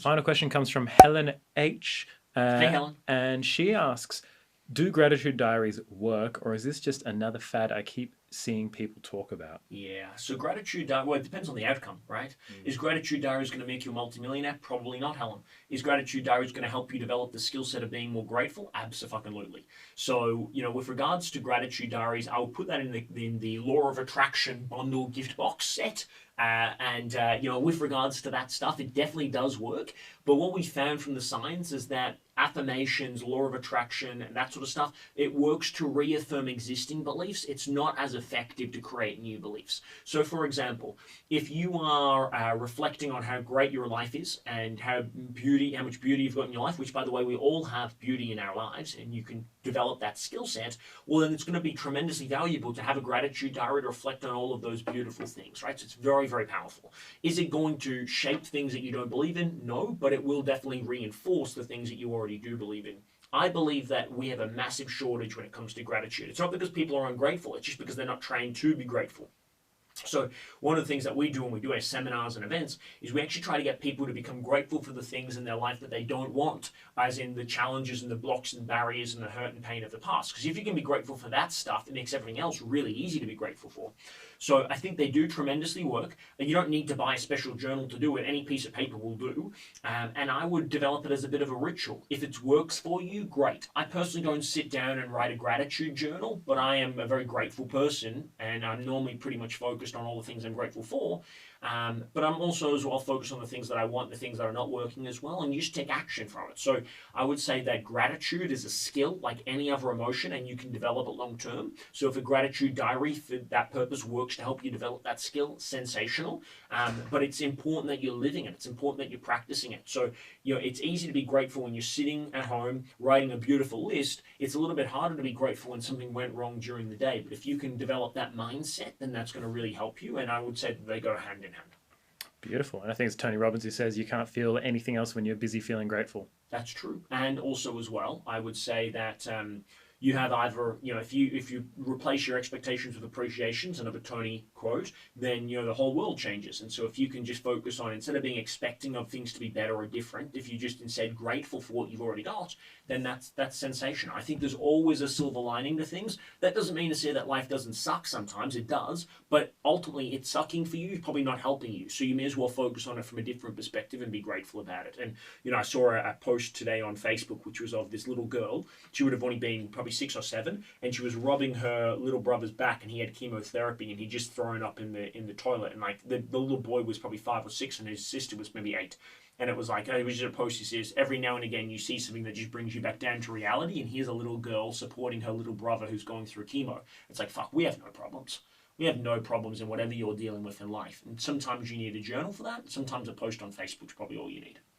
Final question comes from Helen H. Hey, Helen. And she asks, do gratitude diaries work, or is this just another fad I keep seeing people talk about? Yeah, so gratitude diary, well, it depends on the outcome, right? Mm. Is gratitude diaries going to make you a multimillionaire? Probably not, Helen. Is gratitude diaries going to help you develop the skill set of being more grateful? Absolutely. So, with regards to gratitude diaries, I would put that in the law of attraction bundle gift box set. With regards to that stuff, it definitely does work. But what we found from the science is that affirmations, law of attraction, and that sort of stuff, it works to reaffirm existing beliefs. It's not as effective to create new beliefs. So, for example, if you are reflecting on how great your life is and how much beauty you've got in your life, which, by the way, we all have beauty in our lives, and you can develop that skill set, well, then it's going to be tremendously valuable to have a gratitude diary to reflect on all of those beautiful things, right? So it's very, very powerful. Is it going to shape things that you don't believe in? No, but it will definitely reinforce the things that you already do believe in. I believe that we have a massive shortage when it comes to gratitude. It's not because people are ungrateful, it's just because they're not trained to be grateful. So one of the things that we do when we do our seminars and events is we actually try to get people to become grateful for the things in their life that they don't want, as in the challenges and the blocks and barriers and the hurt and pain of the past. Because if you can be grateful for that stuff, it makes everything else really easy to be grateful for. So I think they do tremendously work. And you don't need to buy a special journal to do it. Any piece of paper will do. And I would develop it as a bit of a ritual. If it works for you, great. I personally don't sit down and write a gratitude journal, but I am a very grateful person, and I'm normally pretty much focused on all the things I'm grateful for. But I'm also as well focused on the things that I want, the things that are not working as well, and you just take action from it. So I would say that gratitude is a skill like any other emotion, and you can develop it long term. So if a gratitude diary for that purpose works to help you develop that skill, sensational. But it's important that you're living it. It's important that you're practicing it. So it's easy to be grateful when you're sitting at home writing a beautiful list. It's a little bit harder to be grateful when something went wrong during the day. But if you can develop that mindset, then that's going to really help you. And I would say that they go hand in hand. Beautiful. And I think it's Tony Robbins who says you can't feel anything else when you're busy feeling grateful. That's true. And also as well, I would say that you have either, if you replace your expectations with appreciations, another Tony quote, then the whole world changes. And so if you can just focus on, instead of being expecting of things to be better or different, if you just instead grateful for what you've already got, then that's sensational. I think there's always a silver lining to things. That doesn't mean to say that life doesn't suck sometimes. It does, but ultimately it's sucking for you, it's probably not helping you. So you may as well focus on it from a different perspective and be grateful about it. And I saw a post today on Facebook which was of this little girl. She would have only been probably 6 or 7, and she was rubbing her little brother's back, and he had chemotherapy, and he just thrown up in the toilet, and like the little boy was probably 5 or 6, and his sister was maybe 8. And it was like, it was just a post. He says, every now and again you see something that just brings you back down to reality, and here's a little girl supporting her little brother who's going through chemo. It's like, fuck, we have no problems. We have no problems in whatever you're dealing with in life. And sometimes you need a journal for that. Sometimes a post on Facebook is probably all you need.